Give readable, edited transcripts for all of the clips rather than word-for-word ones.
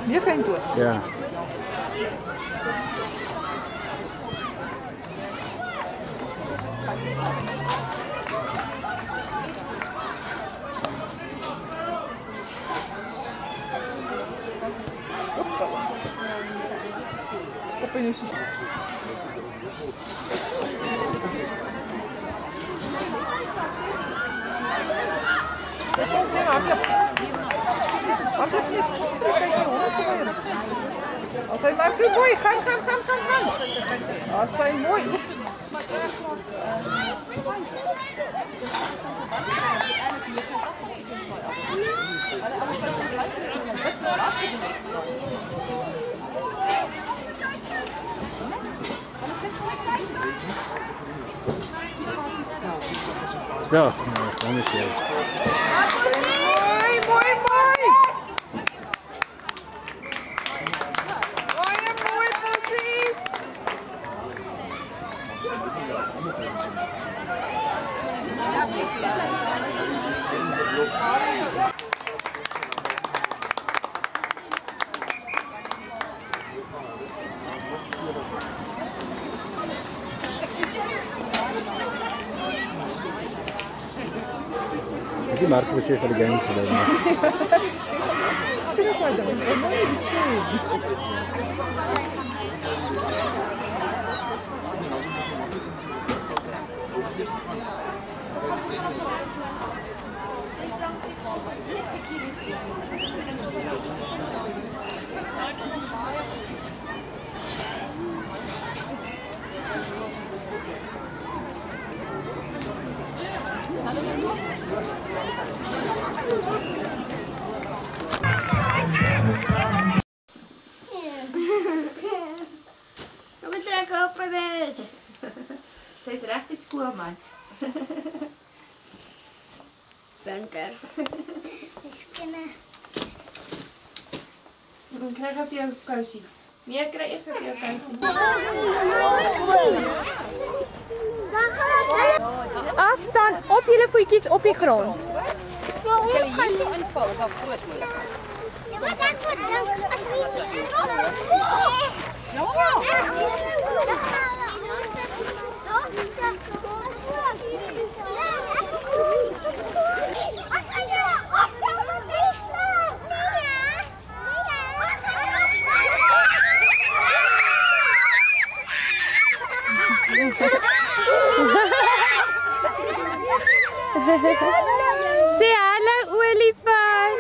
29. Ja. Op in een systeem. Als hij maar goed mooi, gaan. Als hij mooi. Ja, gewoon een keer. Mooi. Mooi, precies. Die Marco was hier voor de games gedaan. Kom maar trekken op het. Sy is reg die skool man. Bunker. Skinnen. Dan kry op jou kousies. Nee, kry eers op jou kousies. Afstaan op julle voetjies op die grond. Maar ons gaan nie inval, is al groot moeilikheid. Ja, wat ek verdink as mense inval. Sê hallo olifant.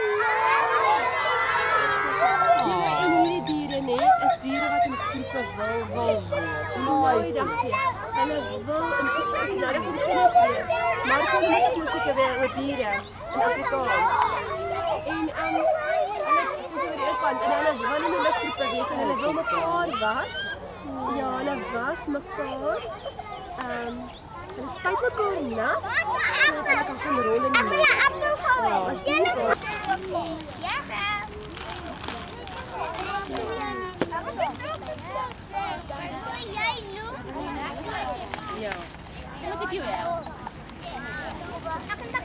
En hierdie diere nê, is diere wat in groepe wil wees. Mooi daggie. Hulle wil in groepe is nou vir die kinders leer. Maar kom ons moet seker weer oor diere in Afrikaans. En hulle is oor die van en hulle wil in 'n groepe wees en hulle wil mekaar was. Ja, hulle was mekaar. Hulle spuit mekaar nat sodat hulle kan rol in die modder. Ja. Wat ek jou help. Ek kan dat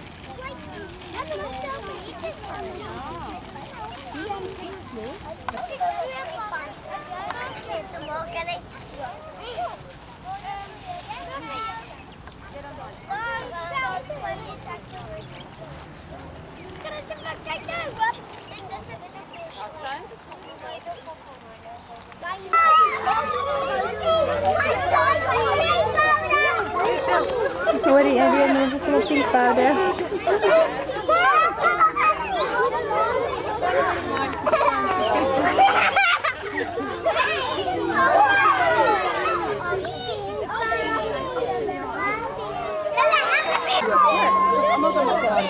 Hoor jy weer mense so op die pade?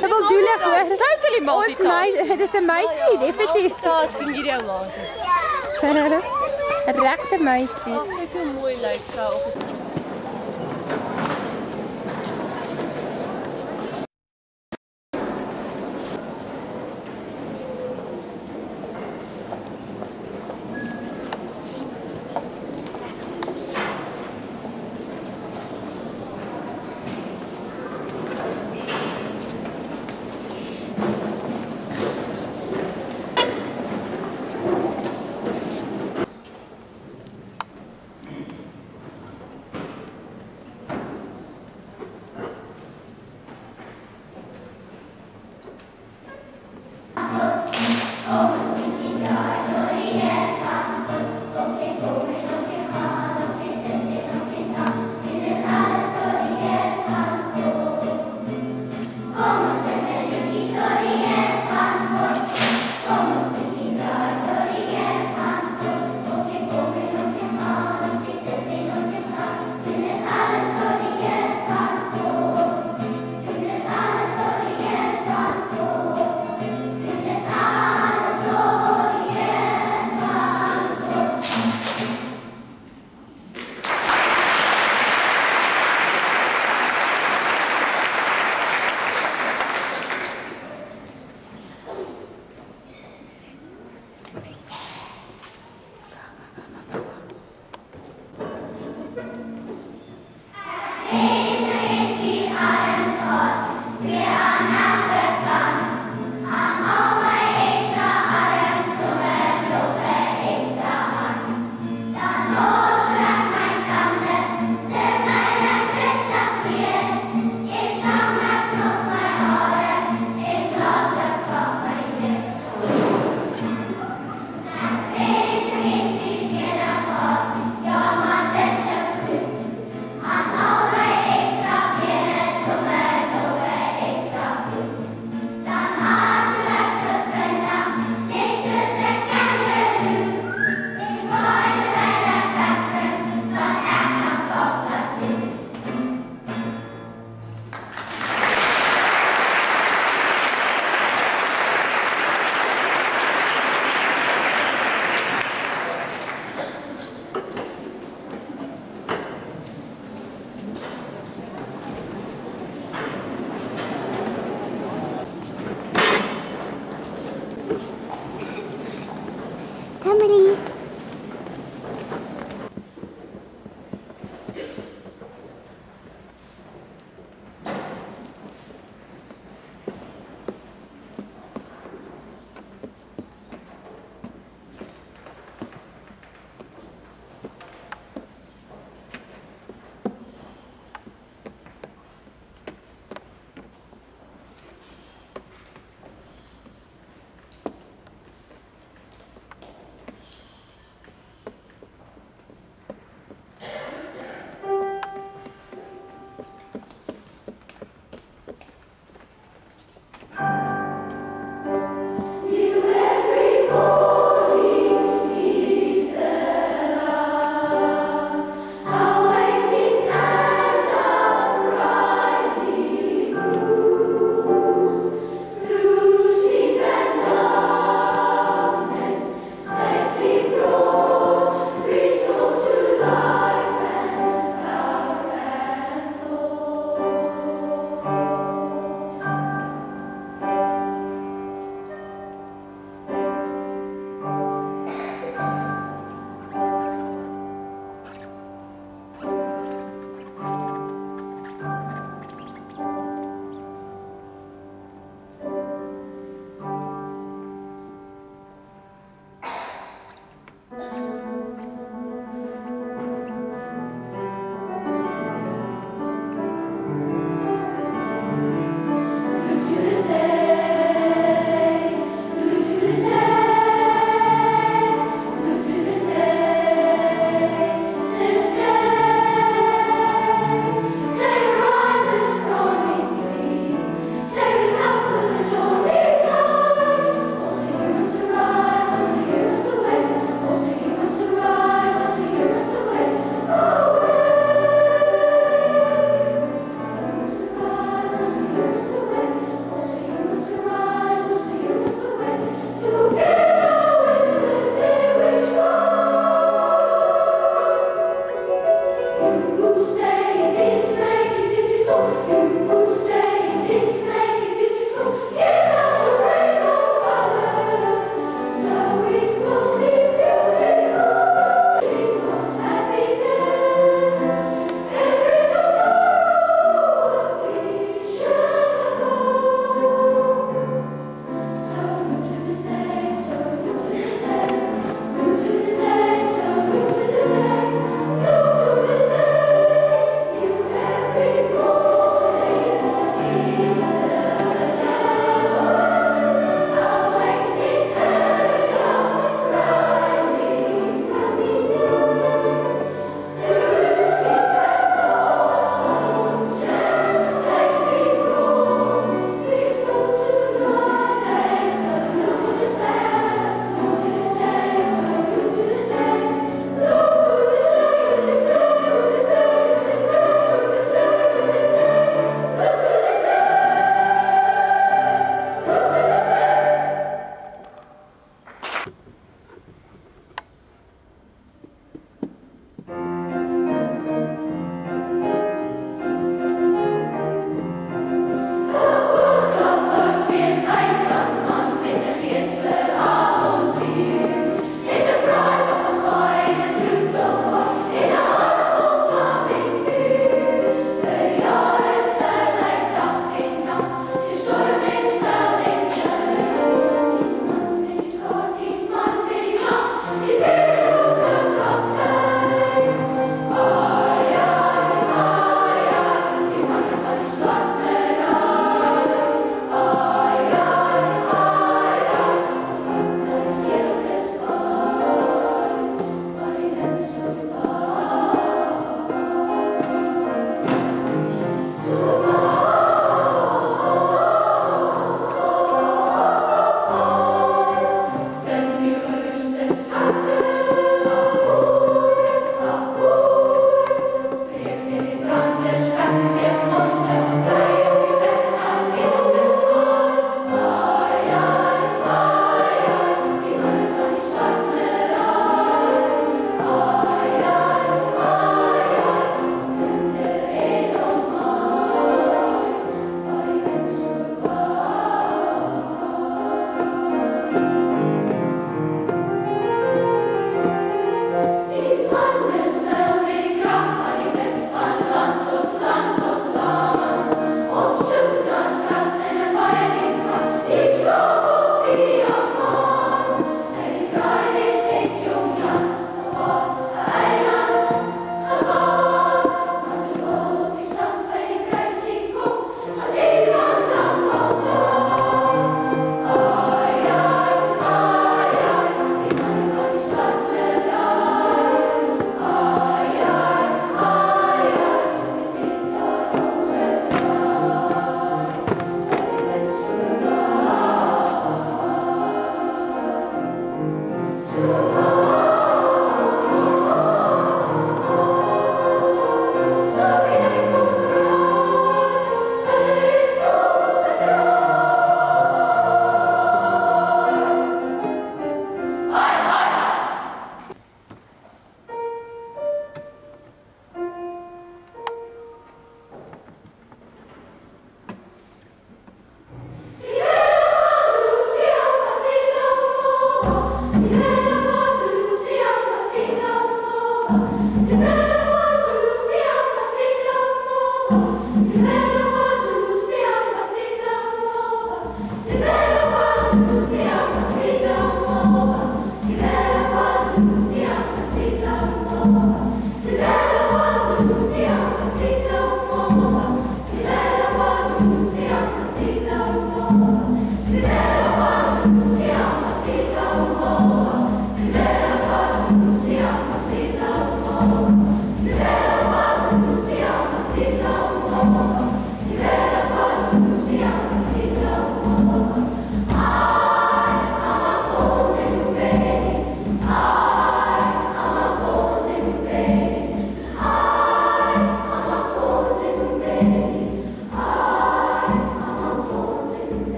Dat wil doelig hoor. Totally multitask. Dit is 'n meisie, definitief. Multitask in hierdie ou later. 'n Regte meisie. Ag, kyk hoe mooi lyk sy op.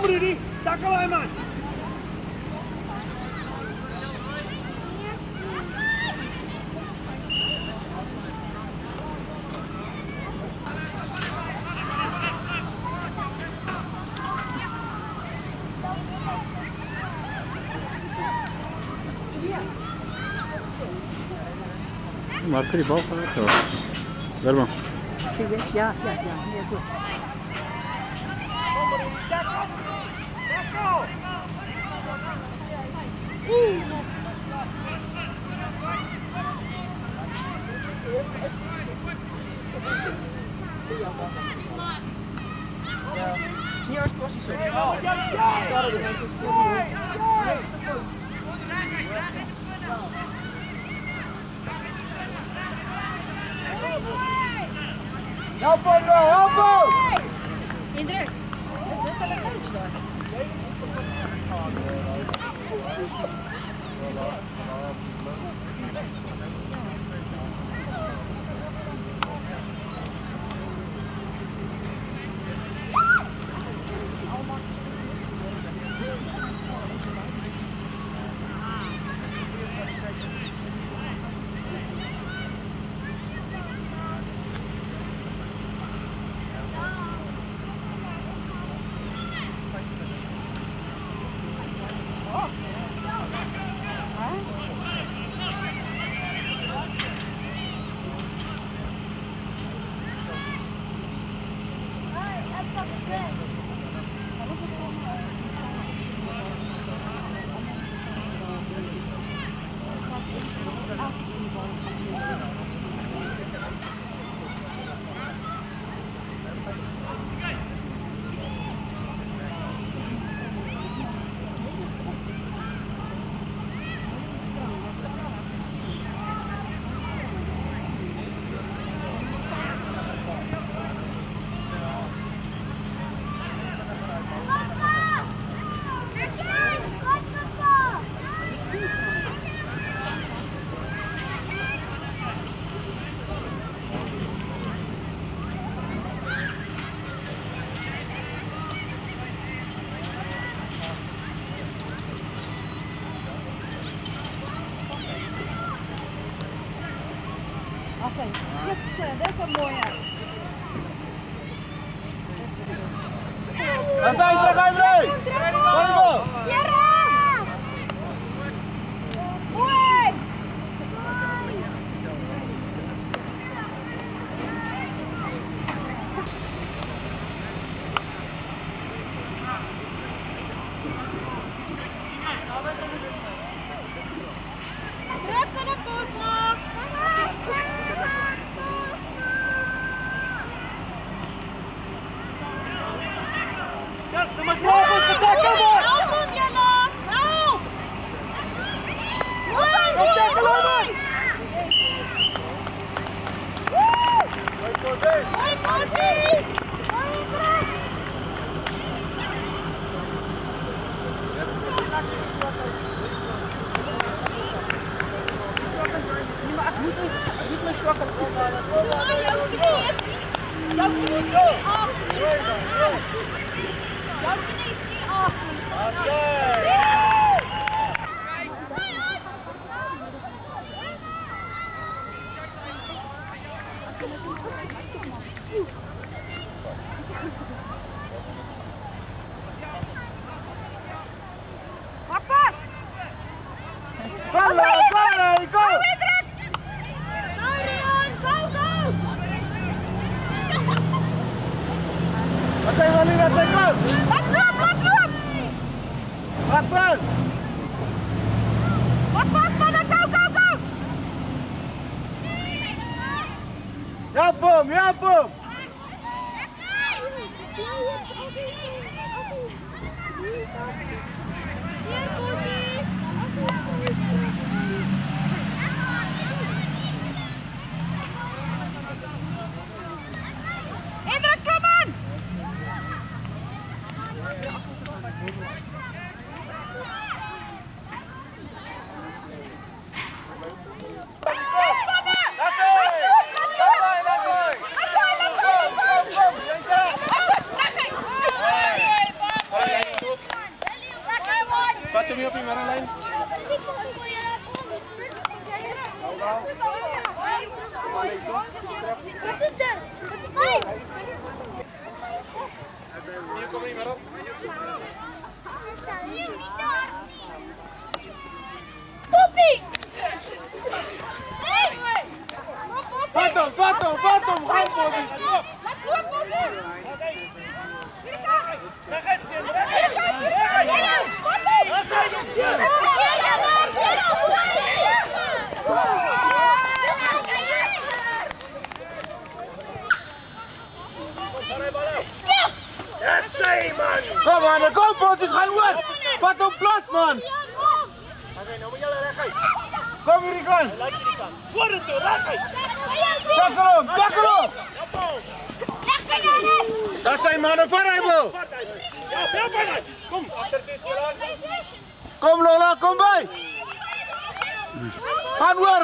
Rudy. Tackle him, man. Marco die bal gehad hoor. Derman. Zie je? Ja, heel goed. Hier is positie. Help him now, help him! Indruk. Is dit hulle coach daar? Dis 'n mooie. Andrei! Volleybal! Help him! Indruk, kom aan! Wat is dit? Wat is dit? Hier kom nie meer op. Poppie! Vat hom, gaan Poppie. Laat loop Poppie! Kom aan, kom Poppie, gaan oor. Vat hom plat man. Okay, nou moet jy reguit. Kom hierdie kant. Laat hierdie kant. Vorentoe, reguit. Tackle hom. Dat sy manne van hy wil. Ja, help hy. Kom, agtertoe slaan. Kom Lola, kom by. Gaan oor.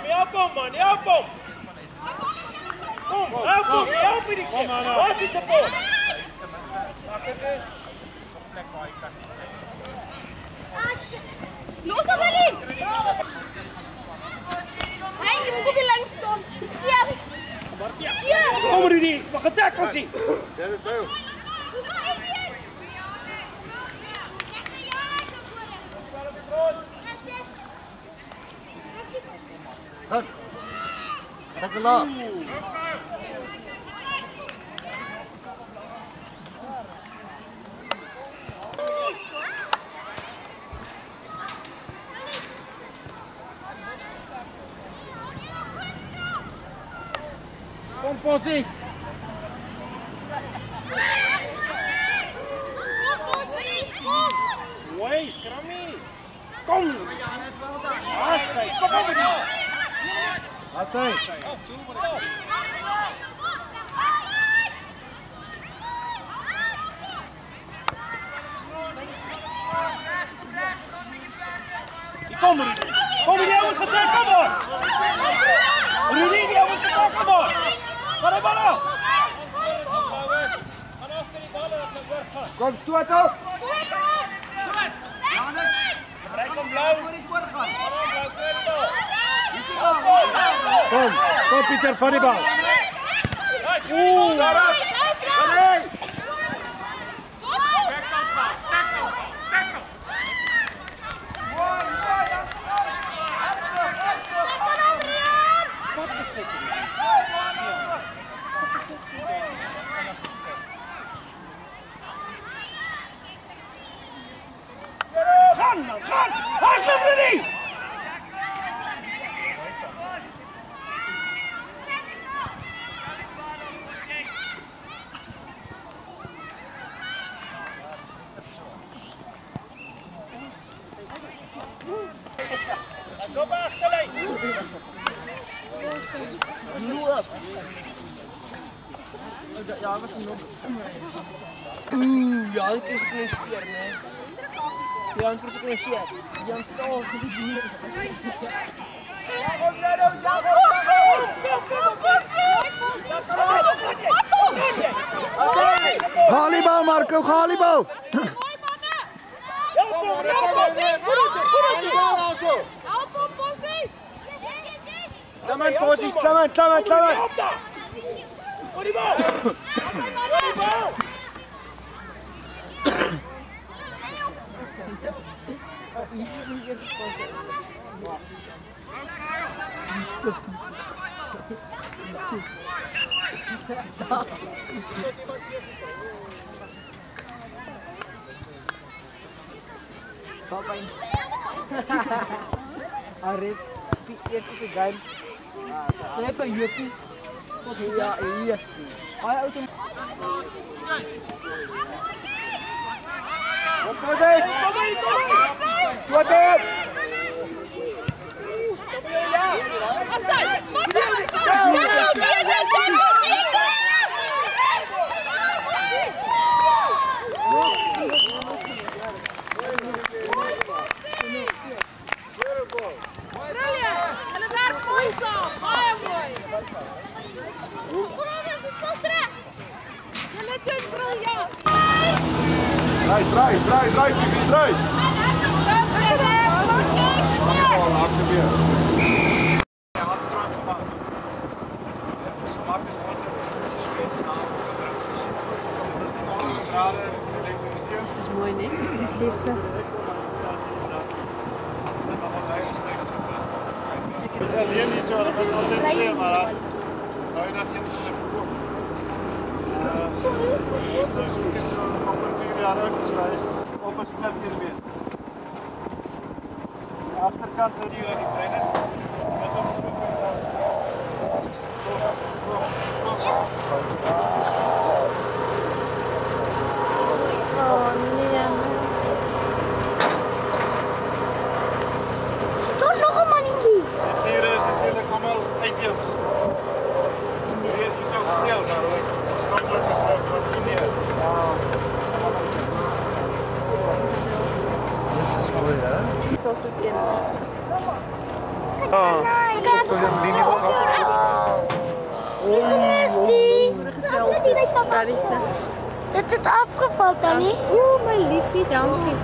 Help hom man, help hom. Kom, help hierdie kind. Waar is die support? Los hom erin. Hey, jy moet op die lyn staan. Kom Rudy, mag getek ons sien. Daar is hy. Takla. Kom posies. Wei, skrammy. Kom. Asai, stop over die. Asai. Kom Rudy. Kom jy moet getrek kom hoor. Rudy, jy moet getrek kom hoor. Gaan die bal af. Gaan agter die bal op en oorgaan. Kom stoot op. Ry kom blou. Kom Pieter van die bal. Daar af. Hey. Gaan! Hardloop Rudy! Kom agterlyn. Loop. Ja, was nog. Ja, dit is geseer, né? Ja, het is geseer. Jan staan vir die dier. Haal die bal Marco, haal die bal. Klim in, Potjies, klim in, klim in, klim in. Op die bal! Arif, eers is 'n game. Skryf vir Jopie. Ja, hier. Baie ou. Kom dit! Kom dit! Draai, Pipi, draai! Dit is mooi, nee? Dit is lieflijk. Het is alleen niet zo, dat was altijd twee, maar nou je dat geen verkoop. Dus zoek is zo amper 4 jaar oud, dus hij is op een split hier weer. De achterkant hier in die trein is. Oh nee. Daar is nog een mannetjie. Die dieren is natuurlijk allemaal uitjooms. Die is niet zo verteld, maar oorspronkelijk is het van India. Dit is mooi, hè? Zoals is in. Toch een linie wat Dit het afgevallen, Tannie. Oeh, mijn liefie, dankie.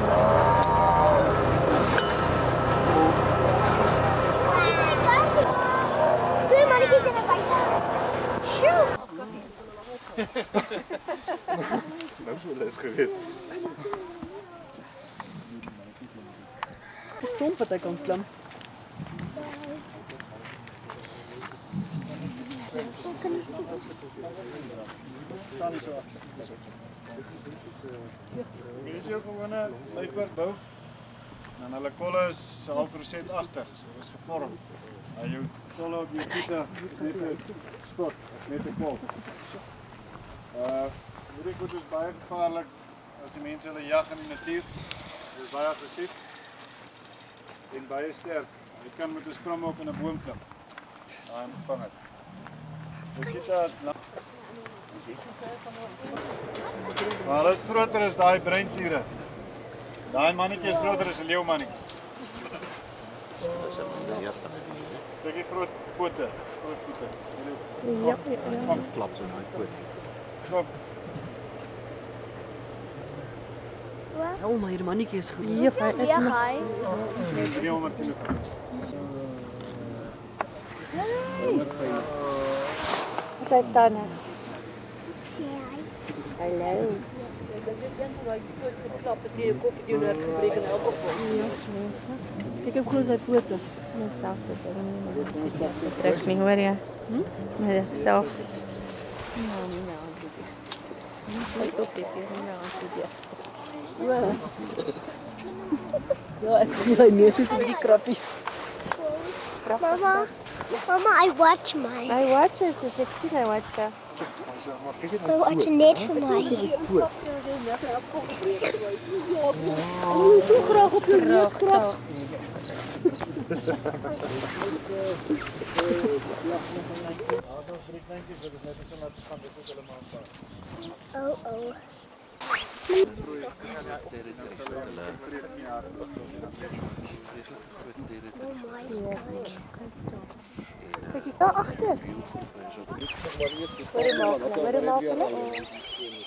Twee mannetjes in een buiten. Sjoe. Nou zo les geweest. Het is stomp wat hij kan klimmen. Staan niet zo achter. Dit is ook gewoon een luiperdbouw. En hulle kolle is half resent agter, so is gevorm. En jou kolle op jou voete is net 'n spot, net 'n kol. Hierdie goed is baie gevaarlik as die mense hulle jag in die natuur. Dit is baie aggressief en baie sterk. Jy kan met 'n springbok in 'n boom klim. En vang dit. Die cheetah is lank. Maar hulle is groter as daai breintiere. Daai mannetjie is groter as 'n leeumannetjie. Kyk die groot pote, groot voete. Ja, Kom, klap so daai poot. Kom. Oh, maar hier mannetjie is groot. Ja, hij is nog. 300 kg. Zijn tanden. Hallo. Kijk hoe groot zijn poten. Hetzelfde. Dat trekt niet hoor, ja. Nee, dat is hetzelfde. Dat is ook niet. Ja, hij neus is met die krappies. Mama, I watch mine. I watch it, dus ik zie I watch it. I watch net voor mij. Zo graag op je neus krap. Oh. Kijk, ik ga achter. Waar is Malcolm?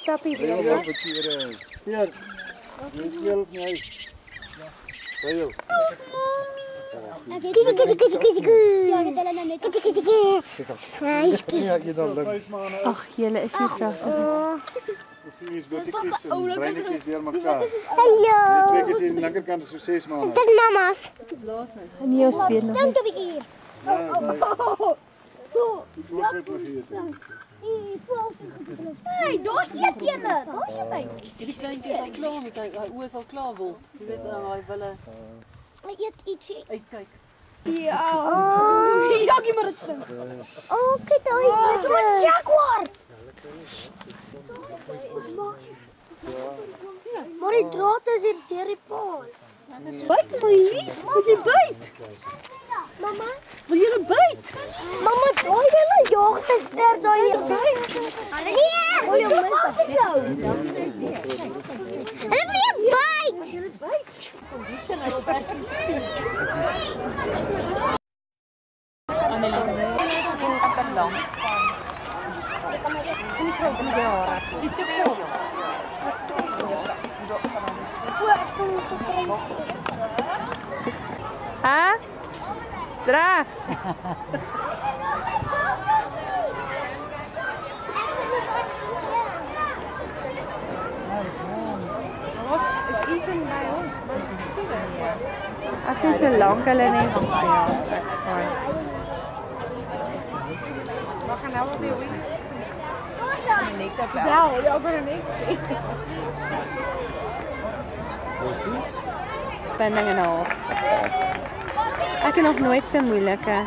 Sappie, Hier, jy speel op my huis. Speel. Ag, julle is nie pragtig. Hallo. Twee keer in de linkerkant is zo 6 maanden. Dit mama's. En jou speel nog. Stinkt op hier. Hey, daar eet julle. Daar eet hy. Die kleintjie is al klaar met sy oë is al klaar word. Jy weet hy wil Hy eet ietsie. uitkyk. Ja. Ja, gee maar dit stink. Kyk daai. Dit is 'n jaguar. Maar die draad is hier deur die paal. Byt my lief, wil jy byt? Mamma, Wil jy byt? mamma, daai hele jagster daai hier byt. Nee, wil jy mis af jou? Hulle wil jy byt. Condition hy wil best we speak. Die toekoms. Hè? Reg. Ek sien so lank hulle net speel. Mag gaan nou weer wings. Net op. Ja, ja, maar net. Binding en al. Ek het nog nooit so moeilike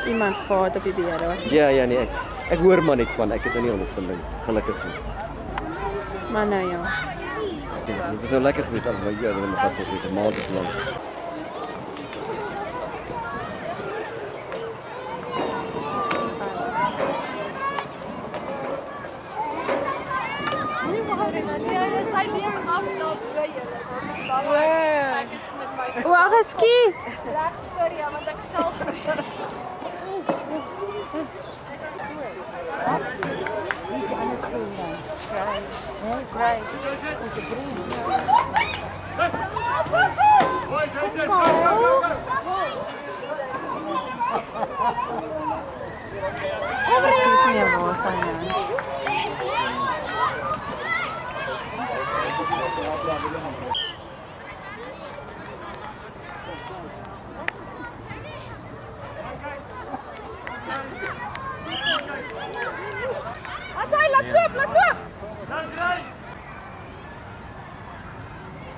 iemand gehad op die bureau. Ja, nee, ek hoor maar net van, ek het nou nie ondervinding, gelukkig nie. Maar nou ja. Het is nou lekker geweest, maar ja, dan gaat so weer 'n maand of lank. O, ekskuus.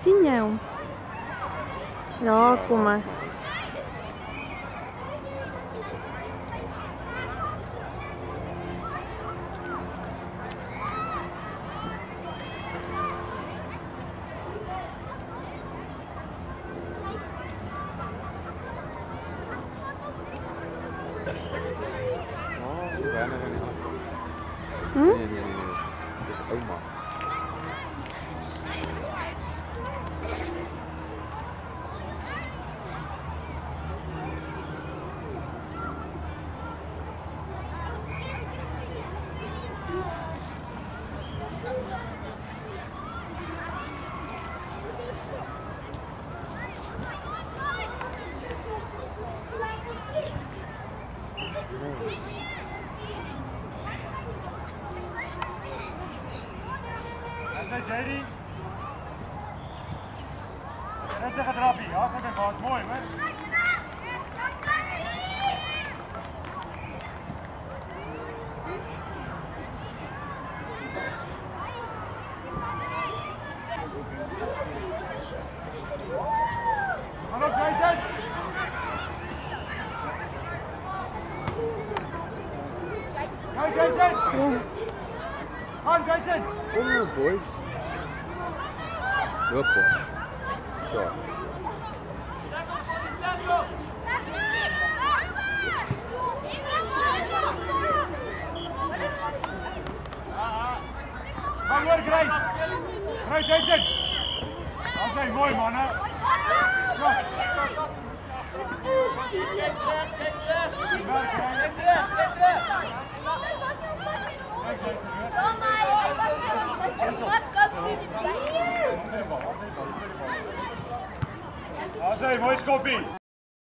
Sien jy hom? Ja, kom maar. Nee, dis ouma. JD. Rustige trappie. Ja, sy het gehad. Mooi, hoor. Hallo Jason. Go Jason. Come on Jason. Oh, boys. Good boy. Sure. Kom hoor, Grace. Grace, Jason. Dat is mooi, man, hè. Kom. Dat is mooi, Skoppie.